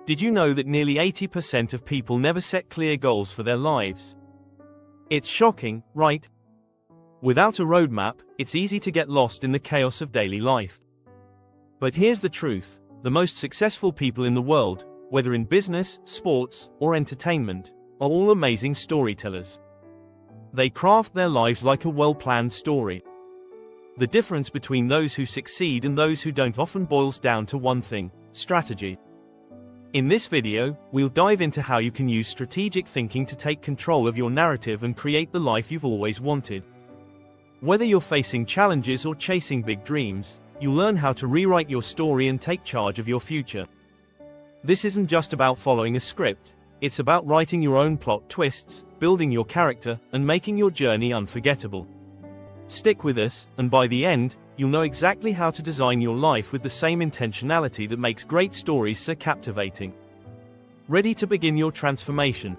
Did you know that nearly 80% of people never set clear goals for their lives? It's shocking, right? Without a roadmap, it's easy to get lost in the chaos of daily life. But here's the truth: the most successful people in the world, whether in business, sports, or entertainment, are all amazing storytellers. They craft their lives like a well-planned story. The difference between those who succeed and those who don't often boils down to one thing: strategy. In this video, we'll dive into how you can use strategic thinking to take control of your narrative and create the life you've always wanted. Whether you're facing challenges or chasing big dreams, you'll learn how to rewrite your story and take charge of your future. This isn't just about following a script, it's about writing your own plot twists, building your character, and making your journey unforgettable. Stick with us, and by the end, you'll know exactly how to design your life with the same intentionality that makes great stories so captivating. Ready to begin your transformation?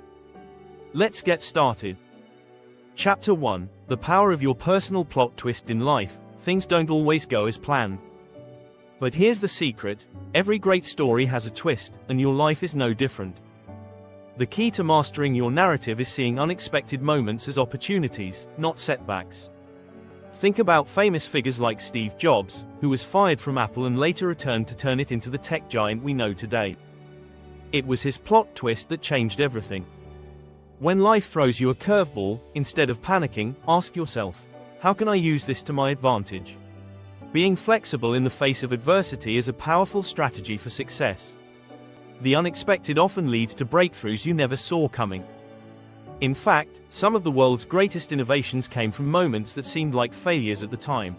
Let's get started. Chapter 1: The power of your personal plot twist in life. Things don't always go as planned. But here's the secret: every great story has a twist, and your life is no different. The key to mastering your narrative is seeing unexpected moments as opportunities, not setbacks. Think about famous figures like Steve Jobs, who was fired from Apple and later returned to turn it into the tech giant we know today. It was his plot twist that changed everything. When life throws you a curveball, instead of panicking, ask yourself, how can I use this to my advantage? Being flexible in the face of adversity is a powerful strategy for success. The unexpected often leads to breakthroughs you never saw coming. In fact, some of the world's greatest innovations came from moments that seemed like failures at the time.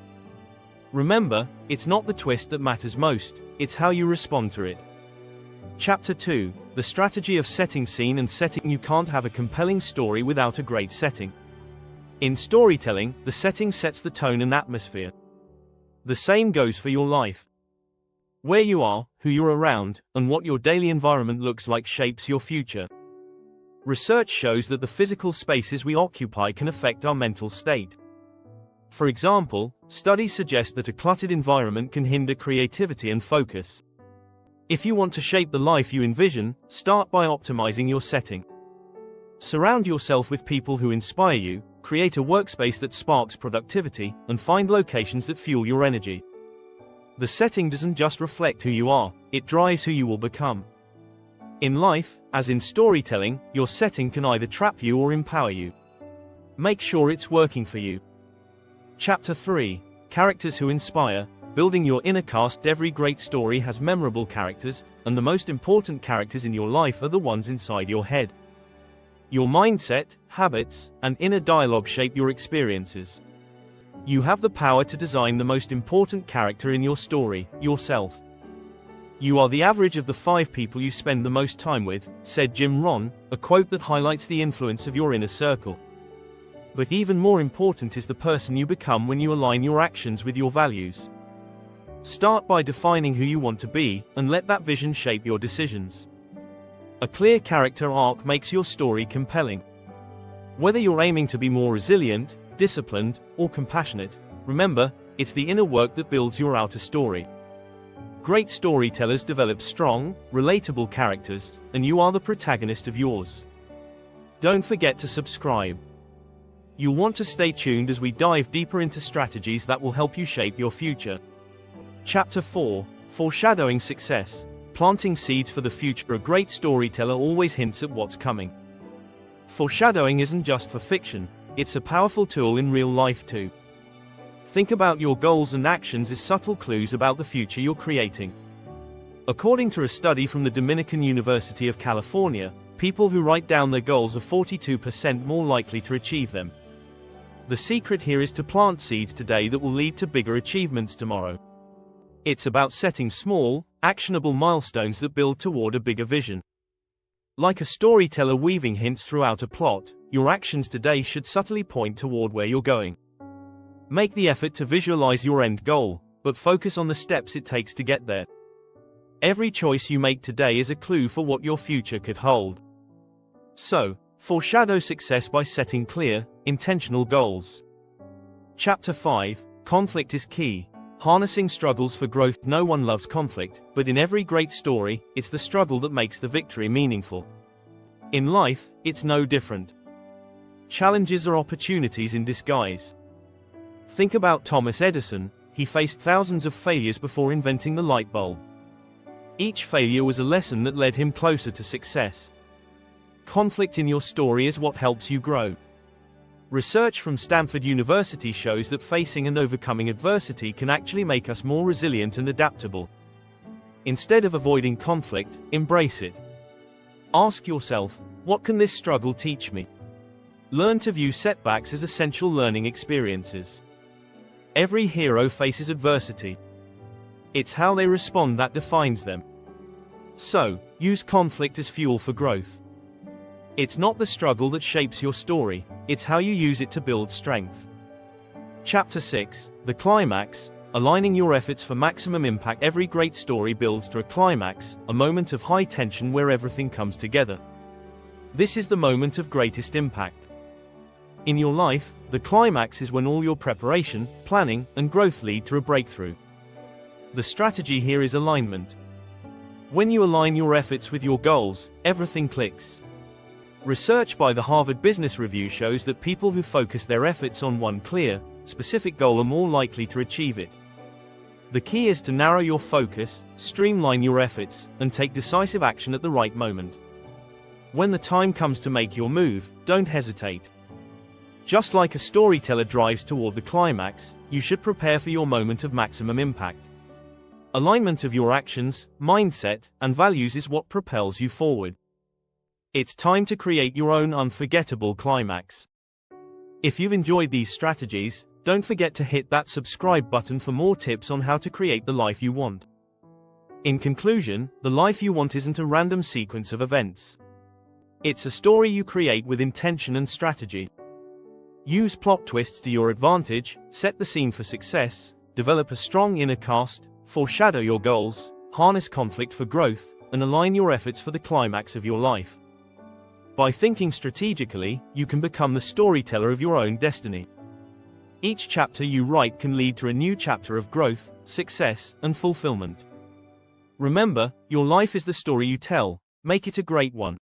Remember, it's not the twist that matters most, it's how you respond to it. Chapter 2: The strategy of setting scene and setting. You can't have a compelling story without a great setting. In storytelling, the setting sets the tone and atmosphere. The same goes for your life. Where you are, who you're around, and what your daily environment looks like shapes your future. Research shows that the physical spaces we occupy can affect our mental state. For example, studies suggest that a cluttered environment can hinder creativity and focus. If you want to shape the life you envision, start by optimizing your setting. Surround yourself with people who inspire you, create a workspace that sparks productivity, and find locations that fuel your energy. The setting doesn't just reflect who you are, it drives who you will become. In life, as in storytelling, your setting can either trap you or empower you. Make sure it's working for you. Chapter 3: Characters who inspire. Building your inner cast. Every great story has memorable characters, and the most important characters in your life are the ones inside your head. Your mindset, habits, and inner dialogue shape your experiences. You have the power to design the most important character in your story, yourself. You are the average of the 5 people you spend the most time with, said Jim Rohn, a quote that highlights the influence of your inner circle. But even more important is the person you become when you align your actions with your values. Start by defining who you want to be, and let that vision shape your decisions. A clear character arc makes your story compelling. Whether you're aiming to be more resilient, disciplined, or compassionate, remember, it's the inner work that builds your outer story. Great storytellers develop strong, relatable characters, and you are the protagonist of yours. Don't forget to subscribe. You'll want to stay tuned as we dive deeper into strategies that will help you shape your future. Chapter 4: Foreshadowing success. Planting seeds for the future. A great storyteller always hints at what's coming. Foreshadowing isn't just for fiction, it's a powerful tool in real life too. Think about your goals and actions as subtle clues about the future you're creating. According to a study from the Dominican University of California, people who write down their goals are 42% more likely to achieve them. The secret here is to plant seeds today that will lead to bigger achievements tomorrow. It's about setting small, actionable milestones that build toward a bigger vision. Like a storyteller weaving hints throughout a plot, your actions today should subtly point toward where you're going. Make the effort to visualize your end goal, but focus on the steps it takes to get there. Every choice you make today is a clue for what your future could hold. So, foreshadow success by setting clear, intentional goals. Chapter 5: Conflict is key. harnessing struggles for growth. No one loves conflict, but in every great story, it's the struggle that makes the victory meaningful. In life, it's no different. Challenges are opportunities in disguise. Think about Thomas Edison. He faced thousands of failures before inventing the light bulb. Each failure was a lesson that led him closer to success. Conflict in your story is what helps you grow. Research from Stanford University shows that facing and overcoming adversity can actually make us more resilient and adaptable. Instead of avoiding conflict, embrace it. Ask yourself, what can this struggle teach me? Learn to view setbacks as essential learning experiences. Every hero faces adversity. It's how they respond that defines them. So, use conflict as fuel for growth. It's not the struggle that shapes your story, it's how you use it to build strength. Chapter 6, The Climax, Aligning Your Efforts for Maximum Impact. Every great story builds to a climax, a moment of high tension where everything comes together. This is the moment of greatest impact. In your life, the climax is when all your preparation, planning, and growth lead to a breakthrough. The strategy here is alignment. When you align your efforts with your goals, everything clicks. Research by the Harvard Business Review shows that people who focus their efforts on one clear, specific goal are more likely to achieve it. The key is to narrow your focus, streamline your efforts, and take decisive action at the right moment. When the time comes to make your move, don't hesitate. Just like a storyteller drives toward the climax, you should prepare for your moment of maximum impact. Alignment of your actions, mindset, and values is what propels you forward. It's time to create your own unforgettable climax. If you've enjoyed these strategies, don't forget to hit that subscribe button for more tips on how to create the life you want. In conclusion, the life you want isn't a random sequence of events. It's a story you create with intention and strategy. Use plot twists to your advantage, set the scene for success, develop a strong inner cast, foreshadow your goals, harness conflict for growth, and align your efforts for the climax of your life. By thinking strategically, you can become the storyteller of your own destiny. Each chapter you write can lead to a new chapter of growth, success, and fulfillment. Remember, your life is the story you tell. Make it a great one.